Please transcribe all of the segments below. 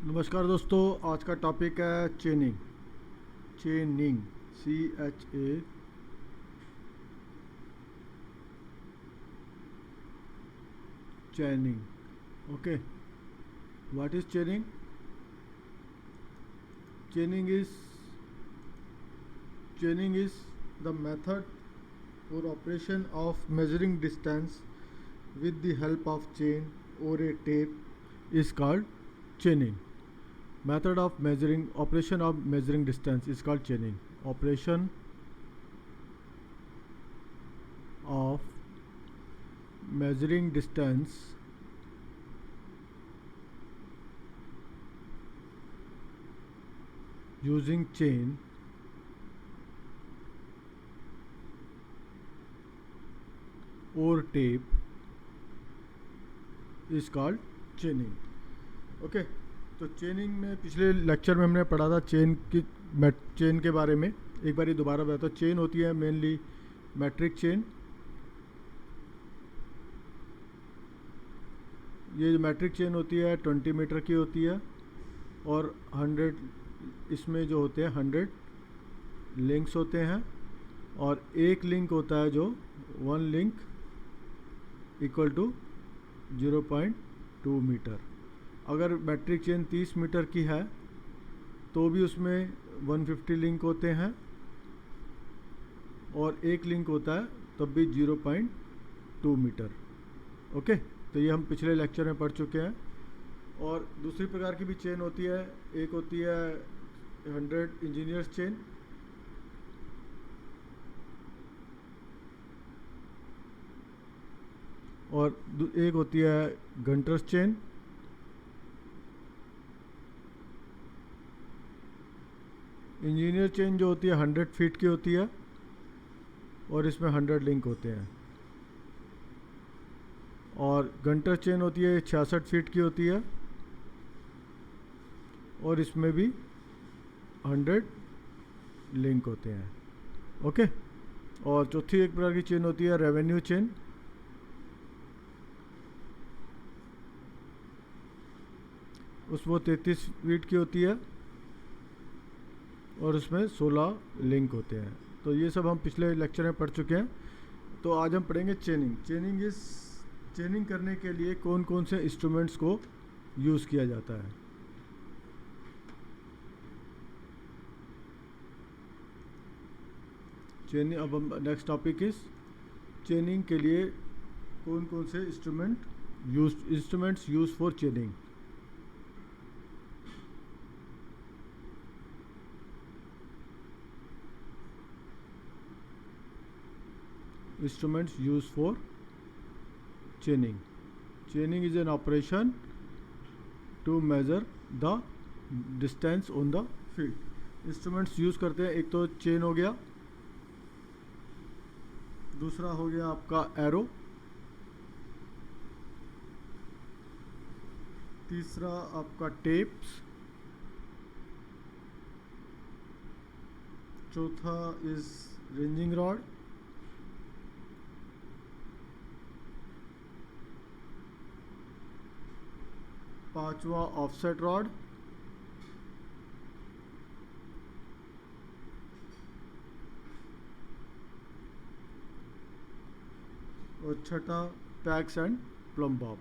नमस्कार दोस्तों, आज का टॉपिक है चेनिंग। चेनिंग, CHA चेनिंग। Okay, what is चेनिंग? चेनिंग is the method or operation of measuring distance with the help of chain or a tape is called chaining. Method of measuring operation of measuring distance is called chaining. Operation of measuring distance using chain or tape is called chaining. Okay, तो चेनिंग में पिछले lecture में हमने पढ़ा था chain के बारे में। एक बार दोबारा बताता हूँ। चेन होती है मेनली मैट्रिक चेन। ये जो मैट्रिक चेन होती है 20 मीटर की होती है और 100 इसमें जो होते हैं 100 लिंक्स होते हैं और एक लिंक होता है जो 1 लिंक इक्वल टू 0.2 मीटर। अगर मैट्रिक चेन 30 मीटर की है तो भी उसमें 150 लिंक होते हैं और एक लिंक होता है तब भी 0.2 मीटर। ओके, तो ये हम पिछले लेक्चर में पढ़ चुके हैं। और दूसरी प्रकार की भी चेन होती है। एक होती है 100 इंजीनियर्स चेन, और एक होती है गंटर्स चेन। इंजीनियर चेन जो होती है 100 फीट की होती है और इसमें 100 लिंक होते हैं। और गंटर चेन होती है 66 फीट की होती है और इसमें भी 100 लिंक होते हैं। ओके, और चौथी एक प्रकार की चेन होती है रेवेन्यू चेन। उसमें 33 फीट की होती है और उसमें 16 लिंक होते हैं। तो ये सब हम पिछले लेक्चर में पढ़ चुके हैं। तो आज हम पढ़ेंगे चेनिंग। चेनिंग करने के लिए कौन कौन से इंस्ट्रूमेंट्स को यूज़ किया जाता है। चेनिंग, अब हम नेक्स्ट टॉपिक इज चेनिंग के लिए कौन कौन से instruments use for चेनिंग। Instruments used for chaining. Chaining is an operation to measure the distance on the field. Instruments use करते हैं, एक तो चेन हो गया, दूसरा हो गया आपका एरो, तीसरा आपका टेप्स, चौथा इज रेंजिंग रॉड, पांचवा ऑफसेट रॉड, और छठा packs and plum Bob.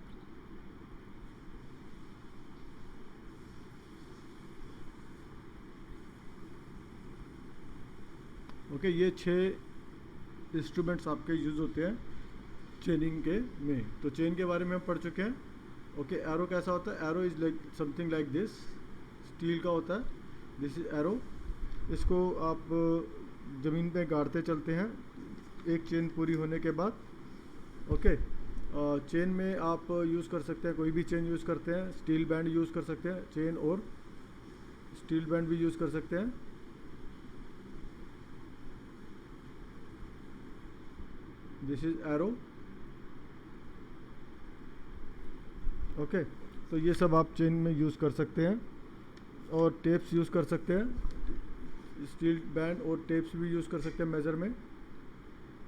Okay, ये 6 इंस्ट्रूमेंट्स आपके यूज़ होते हैं चेनिंग के में। तो चेन के बारे में हम पढ़ चुके हैं। ओके, एरो कैसा होता है? Arrow is like something like this, steel का होता है। This is arrow. इसको आप ज़मीन पे गाड़ते चलते हैं एक चेन पूरी होने के बाद। ओके, चेन में आप यूज़ कर सकते हैं, कोई भी चेन यूज़ करते हैं। स्टील बैंड यूज़ कर सकते हैं, चेन और स्टील बैंड भी यूज़ कर सकते हैं। This is arrow. ओके, तो ये सब आप चेन में यूज़ कर सकते हैं। और टेप्स यूज़ कर सकते हैं, स्टील बैंड और टेप्स भी यूज़ कर सकते हैं मेजर में।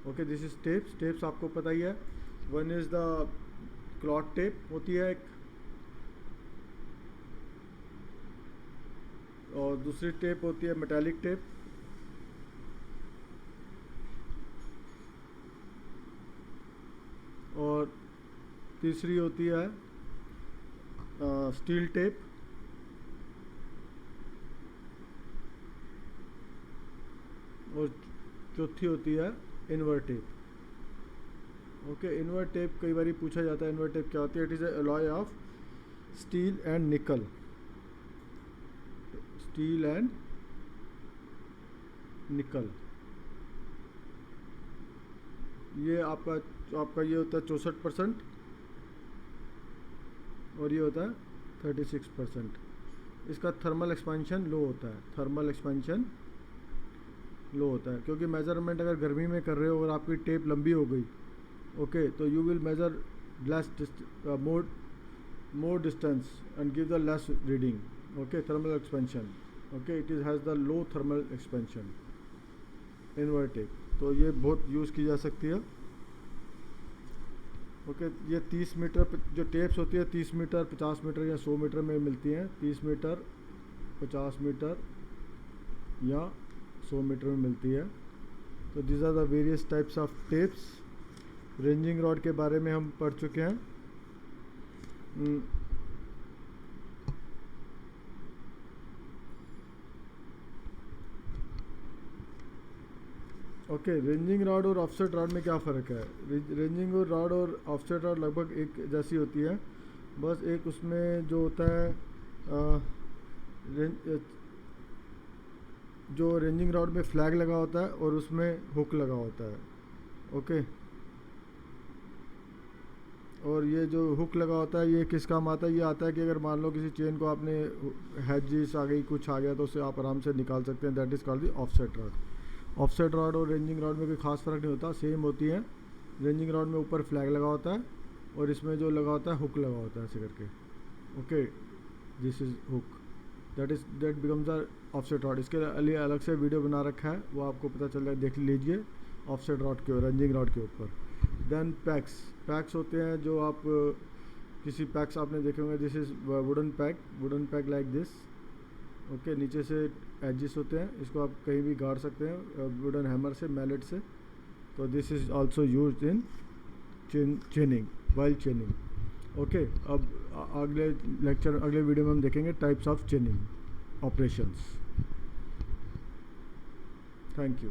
ओके, दिस इज टेप्स आपको पता ही है। One is the cloth tape होती है एक, और दूसरी टेप होती है मेटालिक टेप, और तीसरी होती है स्टील टेप, और चौथी होती है इनवर टेप। ओके, इनवर टेप कई बार पूछा जाता है, इनवर टेप क्या होती है? It is alloy of steel and निकल, स्टील एंड निकल। ये आपका ये होता है 64% और ये होता है 36%। इसका थर्मल एक्सपेंशन लो होता है, थर्मल एक्सपेंशन लो होता है, क्योंकि मेज़रमेंट अगर गर्मी में कर रहे हो और आपकी टेप लंबी हो गई, ओके, तो you will measure less more distance and give the less reading. Okay, thermal expansion. Okay, it has the low thermal expansion. Inward tape, तो ये बहुत यूज़ की जा सकती है। ओके, ये 30 मीटर जो टेप्स होती है 30 मीटर 50 मीटर या 100 मीटर में मिलती हैं। 30 मीटर 50 मीटर या 100 मीटर में मिलती है। तो these are the various types of tapes. Ranging rod के बारे में हम पढ़ चुके हैं। ओके, रेंजिंग रॉड और ऑफसेट रॉड में क्या फ़र्क है? रेंजिंग रॉड और ऑफसेट रॉड लगभग एक जैसी होती है, बस एक उसमें जो होता है जो रेंजिंग रॉड में फ्लैग लगा होता है और उसमें हुक लगा होता है। ओके, और ये जो हुक लगा होता है ये किस काम आता है? ये आता है कि अगर मान लो किसी चेन को आपने हैजिस आ गई, कुछ आ गया, तो उसे आप आराम से निकाल सकते हैं। That is called the offset rod. Offset rod और रेंजिंग रॉड में कोई खास फ़र्क नहीं होता, सेम होती है। रेंजिंग रॉड में ऊपर फ्लैग लगा होता है और इसमें जो लगा होता है हुक लगा होता है ऐसे करके। Okay, this is hook, that becomes the offset rod. इसके लिए अलग से वीडियो बना रखा है, वो आपको पता चल रहा है, देख लीजिए, ऑफसेट रॉड के और रेंजिंग रॉड के ऊपर। देन पैक्स होते हैं जो आप किसी पैक्स आपने देखे होंगे। This is wooden pack like this. Okay, नीचे से एजिस होते हैं, इसको आप कहीं भी गाड़ सकते हैं वुडन हैमर से, मैलेट से। तो this is also used in चेनिंग, while चेनिंग। Okay, अब अगले वीडियो में हम देखेंगे types of चेनिंग operations. Thank you.